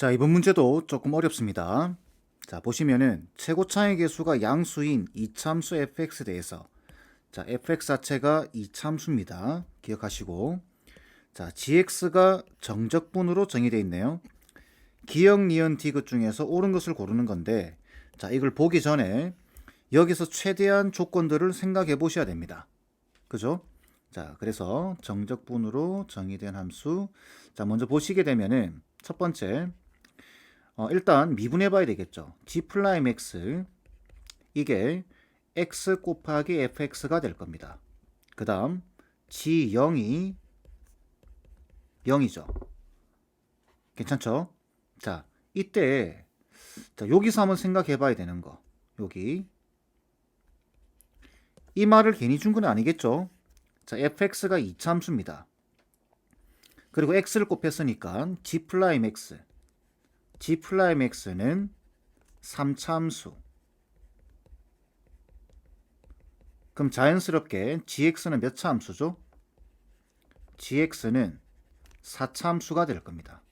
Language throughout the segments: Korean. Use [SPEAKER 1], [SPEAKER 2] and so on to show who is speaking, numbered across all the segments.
[SPEAKER 1] 자, 이번 문제도 조금 어렵습니다. 자, 보시면은 최고차의 개수가 양수인 이참수 fx 대해서 자, fx 자체가 이참수입니다. 기억하시고 자, gx가 정적분으로 정의되어 있네요. 기역, 니은, 디귿 중에서 옳은 것을 고르는 건데 자, 이걸 보기 전에 여기서 최대한 조건들을 생각해 보셔야 됩니다. 그죠? 자, 그래서 정적분으로 정의된 함수 자, 먼저 보시게 되면은 첫 번째 일단 미분해 봐야 되겠죠. g 플라임 x 이게 x 곱하기 fx가 될 겁니다. 그 다음 g0이 0이죠. 괜찮죠? 자, 이때 자, 여기서 한번 생각해 봐야 되는 거. 여기 이 말을 괜히 준 건 아니겠죠? 자, fx가 이참수입니다. 그리고 x를 곱했으니까 g 플라임 x g 플라임 x는 3참수. 그럼 자연스럽게 gx는 몇 차 함수죠? gx는 4차 함수가 될 겁니다.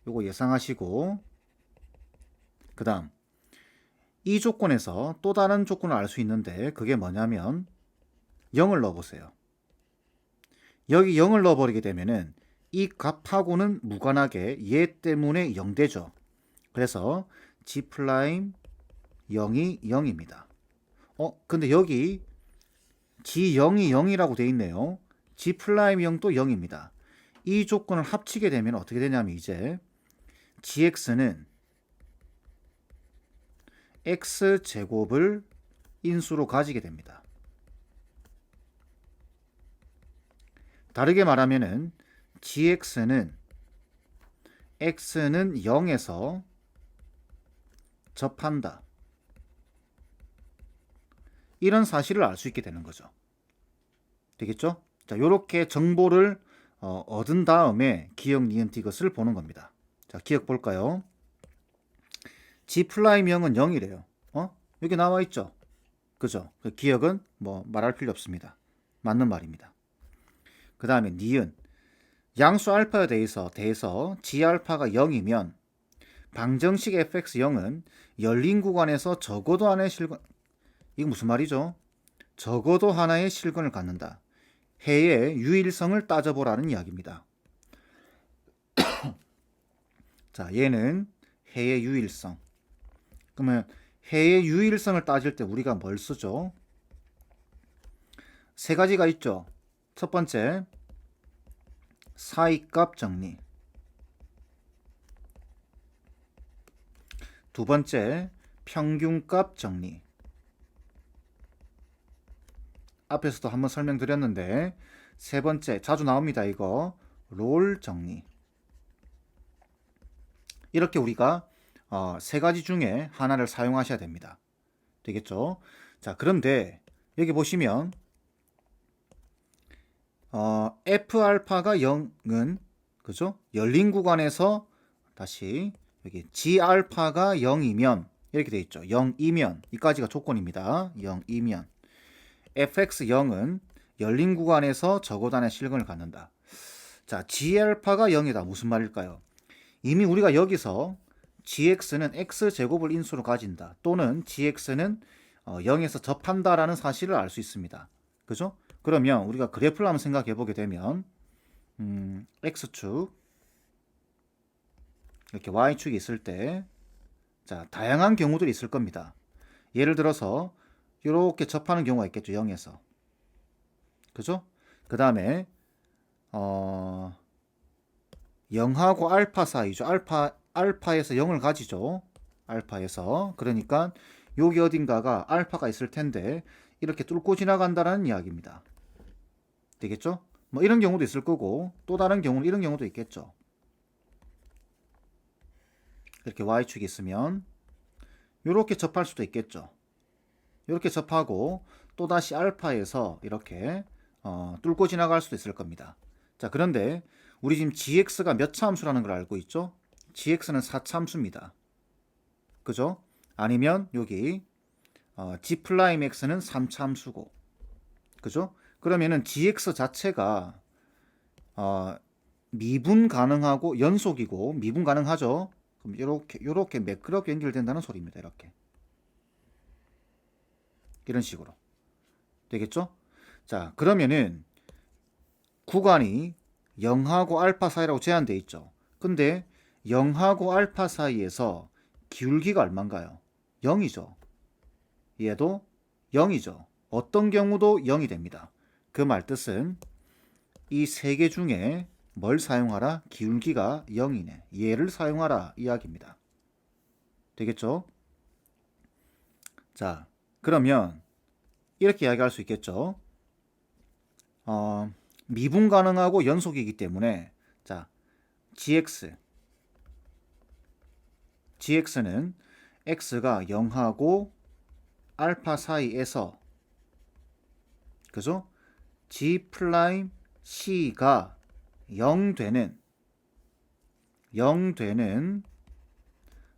[SPEAKER 1] 요거 예상하시고 그 다음 이 조건에서 또 다른 조건을 알 수 있는데 그게 뭐냐면 0을 넣어보세요. 여기 0을 넣어버리게 되면은 이 값하고는 무관하게 얘 때문에 0되죠. 그래서 g 플라임 0이 0입니다. 근데 여기 g0이 0이라고 돼 있네요. g 플라임 0도 0입니다. 이 조건을 합치게 되면 어떻게 되냐면 이제 gx는 x제곱을 인수로 가지게 됩니다. 다르게 말하면은 gx는 x는 0에서 접한다. 이런 사실을 알 수 있게 되는 거죠. 되겠죠? 자, 요렇게 정보를 얻은 다음에 기역, 니은, 디귿을 보는 겁니다. 자, 기억 볼까요? g 플라임 0은 0이래요. 여기 나와 있죠? 그죠? 그 기억은 뭐 말할 필요 없습니다. 맞는 말입니다. 그 다음에 니은. 양수 알파에 대해서 g 알파가 0이면 방정식 fx0은 열린 구간에서 적어도 하나의 실근, 이거 무슨 말이죠? 적어도 하나의 실근을 갖는다. 해의 유일성을 따져보라는 이야기입니다. 자, 얘는 해의 유일성. 그러면 해의 유일성을 따질 때 우리가 뭘 쓰죠? 세 가지가 있죠. 첫 번째, 사이값 정리. 두 번째, 평균값 정리. 앞에서도 한번 설명드렸는데 세 번째, 자주 나옵니다. 이거 롤 정리. 이렇게 우리가 세 가지 중에 하나를 사용하셔야 됩니다. 되겠죠? 자, 그런데 여기 보시면 f 알파가 0은 그죠? 열린 구간에서 다시 여기 g 알파가 0이면 이렇게 돼 있죠. 0이면 이까지가 조건입니다. 0이면 fx0은 열린 구간에서 적어도 하나의 실근을 갖는다. 자, g 알파가 0이다. 무슨 말일까요? 이미 우리가 여기서 gx는 x제곱을 인수로 가진다. 또는 gx는 0에서 접한다라는 사실을 알 수 있습니다. 그죠? 그러면 우리가 그래프를 한번 생각해 보게 되면 x축 이렇게 y축이 있을 때 자, 다양한 경우들이 있을 겁니다. 예를 들어서 이렇게 접하는 경우가 있겠죠. 0에서. 그죠? 그 다음에 0하고 알파 사이죠. 알파에서 0을 가지죠. 알파에서. 그러니까 여기 어딘가가 알파가 있을 텐데 이렇게 뚫고 지나간다는 이야기입니다. 되겠죠? 뭐 이런 경우도 있을 거고 또 다른 경우는 이런 경우도 있겠죠. 이렇게 y축이 있으면 이렇게 접할 수도 있겠죠. 이렇게 접하고 또다시 알파에서 이렇게 뚫고 지나갈 수도 있을 겁니다. 자, 그런데 우리 지금 gx가 몇 차 함수라는 걸 알고 있죠? gx는 4차 함수입니다. 그죠? 아니면 여기 g 플라임 x는 3차 함수고 그죠? 그러면은 gx 자체가 미분 가능하고 연속이고 미분 가능하죠? 그럼 이렇게 매끄럽게 연결된다는 소리입니다. 이런 식으로 되겠죠? 자, 그러면은 구간이 0하고 알파 사이라고 제한되어 있죠. 근데 0하고 알파 사이에서 기울기가 얼마인가요? 0이죠. 얘도 0이죠. 어떤 경우도 0이 됩니다. 그 말 뜻은 이 세 개 중에 뭘 사용하라? 기울기가 0이네. 얘를 사용하라 이야기입니다. 되겠죠? 자, 그러면 이렇게 이야기할 수 있겠죠. 미분 가능하고 연속이기 때문에 자, gx는 x가 0하고 알파 사이에서 그죠? g 프라임 c가 0 되는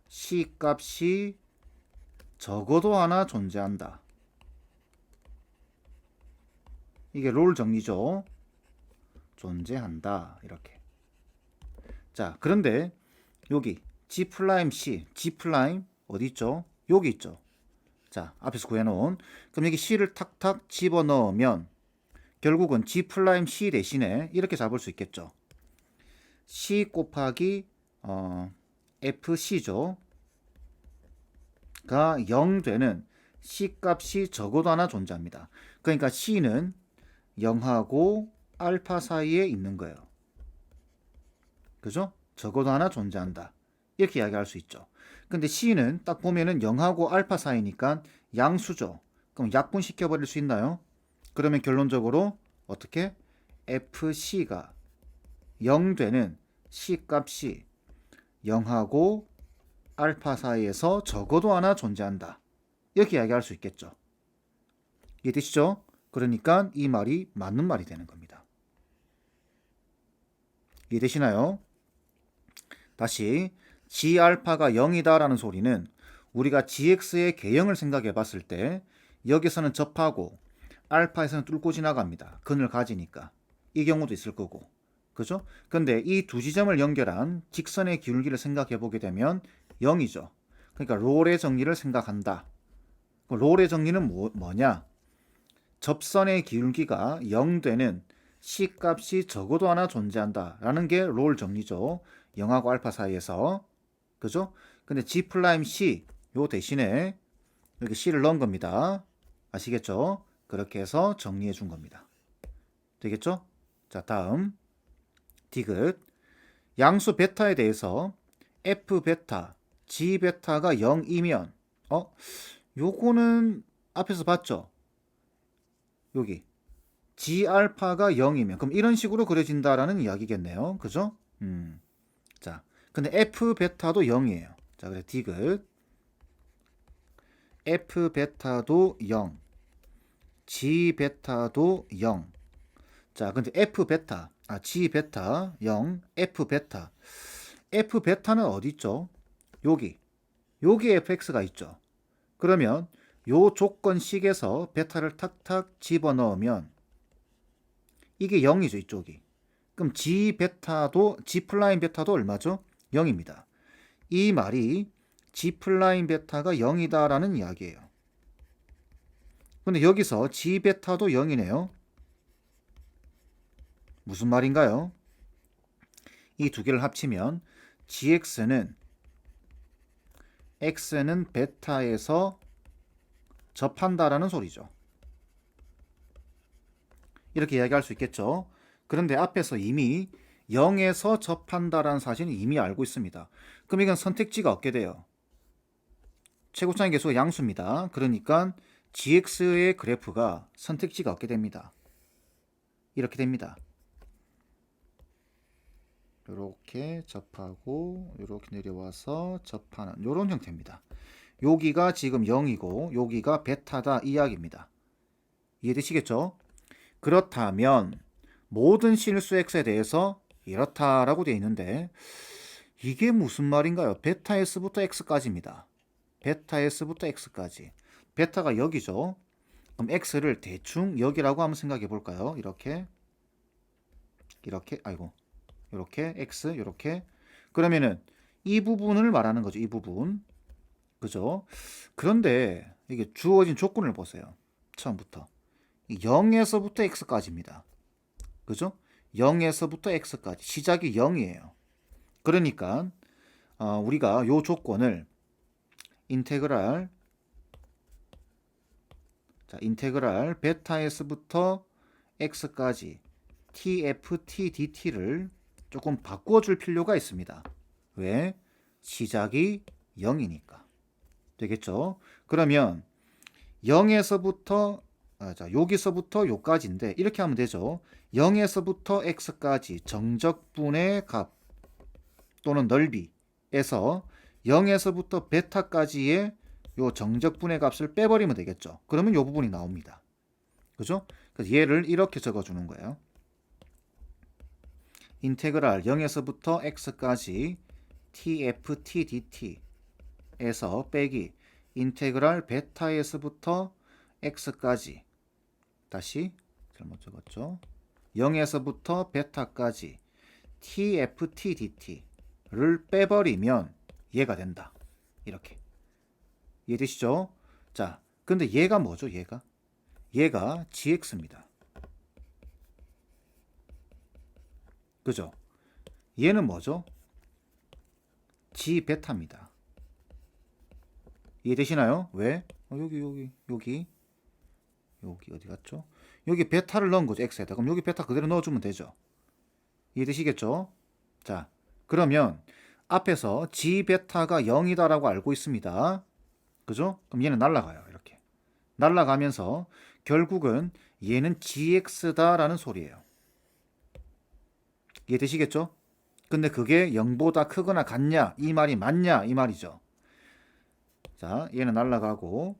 [SPEAKER 1] c 값이 적어도 하나 존재한다. 이게 롤 정리죠. 존재한다. 이렇게. 자, 그런데 여기 G 플라임 C, G 플라임 어디 있죠? 여기 있죠. 자, 앞에서 구해놓은 그럼 여기 C를 탁탁 집어넣으면 결국은 G 플라임 C 대신에 이렇게 잡을 수 있겠죠. C 곱하기 FC죠. 가 0 되는 C 값이 적어도 하나 존재합니다. 그러니까 C는 0하고 알파 사이에 있는 거예요. 그죠? 적어도 하나 존재한다. 이렇게 이야기할 수 있죠. 근데 C는 딱 보면은 0하고 알파 사이니까 양수죠. 그럼 약분시켜 버릴 수 있나요? 그러면 결론적으로 어떻게? FC가 0 되는 C 값이 0하고 알파 사이에서 적어도 하나 존재한다. 이렇게 이야기할 수 있겠죠. 이해되시죠? 그러니까 이 말이 맞는 말이 되는 겁니다. 이해되시나요? 다시 G알파가 0이다라는 소리는 우리가 GX의 개형을 생각해 봤을 때 여기서는 접하고 알파에서는 뚫고 지나갑니다. 근을 가지니까. 이 경우도 있을 거고. 그죠? 근데 이 두 지점을 연결한 직선의 기울기를 생각해 보게 되면 0이죠. 그러니까 롤의 정리를 생각한다. 롤의 정리는 뭐냐? 접선의 기울기가 0 되는 C 값이 적어도 하나 존재한다 라는 게 롤 정리죠. 0하고 알파 사이에서. 그죠? 근데 G 플라임 C 요 대신에 여기 C를 넣은 겁니다. 아시겠죠? 그렇게 해서 정리해 준 겁니다. 되겠죠? 자, 다음 디귿 양수 베타에 대해서 F 베타, G 베타가 0이면 요거는 앞에서 봤죠? 여기 G 알파가 0이면 그럼 이런 식으로 그려진다라는 이야기겠네요. 그죠? 자, 근데 F 베타도 0이에요. 자, 그래 디귿 F 베타도 0, G 베타도 0. 자, 근데 F 베타, G 베타 0, F 베타. F 베타는 어디 있죠? 여기 fx가 있죠. 그러면 요 조건식에서 베타를 탁탁 집어넣으면 이게 0이죠, 이쪽이. 그럼 G 플라임 베타도 얼마죠? 0입니다. 이 말이 G 플라임 베타가 0이다라는 이야기예요. 근데 여기서 G 베타도 0이네요. 무슨 말인가요? 이 두 개를 합치면 GX는 X는 베타에서 접한다라는 소리죠. 이렇게 이야기할 수 있겠죠. 그런데 앞에서 이미 0에서 접한다라는 사실은 이미 알고 있습니다. 그럼 이건 선택지가 없게 돼요. 최고차이 계수가 양수입니다. 그러니까 GX의 그래프가 선택지가 없게 됩니다. 이렇게 됩니다. 이렇게 접하고 이렇게 내려와서 접하는 이런 형태입니다. 여기가 지금 0이고 여기가 베타다 이야기입니다. 이해되시겠죠? 그렇다면 모든 실수 x에 대해서 이렇다라고 되어 있는데 이게 무슨 말인가요? 베타 s부터 x까지입니다. 베타 s부터 x까지. 베타가 여기죠. 그럼 x를 대충 여기라고 한번 생각해 볼까요? 이렇게 x 이렇게 그러면은 이 부분을 말하는 거죠. 이 부분. 그죠? 그런데 이게 주어진 조건을 보세요. 처음부터. 0에서부터 x까지입니다. 그죠? 0에서부터 x까지. 시작이 0이에요. 그러니까 우리가 요 조건을 인테그랄 베타에서부터 x까지 tft dt를 조금 바꿔줄 필요가 있습니다. 왜? 시작이 0이니까. 되겠죠? 그러면 0에서부터 여기서부터 요까지인데 이렇게 하면 되죠. 0에서부터 x까지 정적분의 값 또는 넓이에서 0에서부터 베타까지의 요 정적분의 값을 빼버리면 되겠죠. 그러면 요 부분이 나옵니다. 그죠? 그래서 얘를 이렇게 적어주는 거예요. 인테그랄 0에서부터 x까지 tft dt에서 빼기 인테그랄 베타에서부터 x까지 다시 잘못 적었죠. 0에서부터 베타까지 tft dt를 빼버리면 얘가 된다. 이렇게. 이해되시죠? 자, 근데 얘가 뭐죠? 얘가 gx입니다. 그죠? 얘는 뭐죠? g 베타입니다. 이해되시나요? 왜? 여기 어디 갔죠? 여기 베타를 넣은 거죠. x에다. 그럼 여기 베타 그대로 넣어주면 되죠. 이해되시겠죠? 자, 그러면 앞에서 g 베타가 0이다라고 알고 있습니다. 그죠? 그럼 얘는 날아가요. 이렇게. 날아가면서 결국은 얘는 gx다라는 소리예요. 이해되시겠죠? 근데 그게 0보다 크거나 같냐? 이 말이 맞냐? 이 말이죠. 자, 얘는 날아가고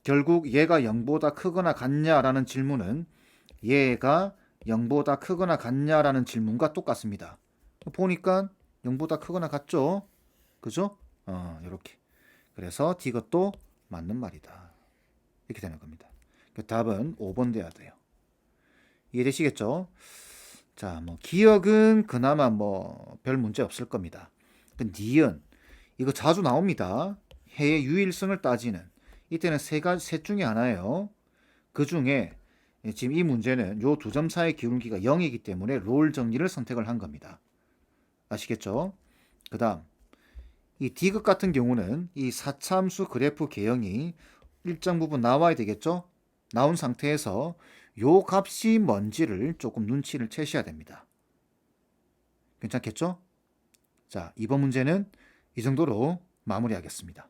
[SPEAKER 1] 결국 얘가 0보다 크거나 같냐라는 질문은 얘가 0보다 크거나 같냐라는 질문과 똑같습니다. 보니까 0보다 크거나 같죠? 그죠? 이렇게. 그래서 이것도 맞는 말이다. 이렇게 되는 겁니다. 답은 5번 돼야 돼요. 이해되시겠죠? 자, 뭐 기억은 그나마 뭐 별 문제 없을 겁니다. 니은 이거 자주 나옵니다. 해의 유일성을 따지는 이때는 셋 중에 하나예요. 그 중에 지금 이 문제는 요 두 점 사이 기울기가 0이기 때문에 롤 정리를 선택을 한 겁니다. 아시겠죠? 그 다음 이 디귿 같은 경우는 이 사차함수 그래프 개형이 일정 부분 나와야 되겠죠? 나온 상태에서 요 값이 뭔지를 조금 눈치를 채셔야 됩니다. 괜찮겠죠? 자, 이번 문제는 이 정도로 마무리하겠습니다.